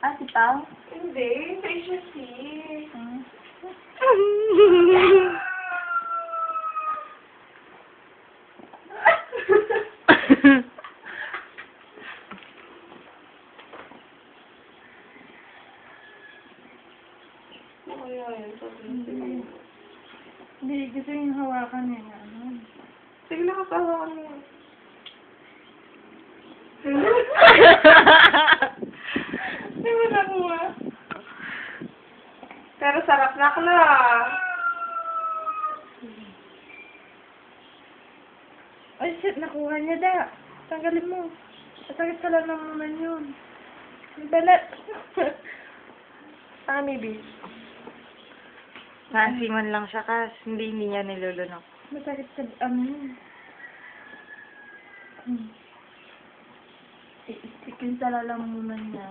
Ah, si Pao? Hindi, siya si. Hindi, gusto yung hawakan niya. Ano? Sige na kapahawakan mo. Hindi mo nakuha. Pero sarap na ka na. Ay, shit, nakuha niya da. Tanggalin mo. Masakit ka lang naman yun. Ang balat. Ah, maybe. Naasiman lang siya kas, hindi niya nilulunok. Masakit sa yun. I-stick yung sa lalamunan niya.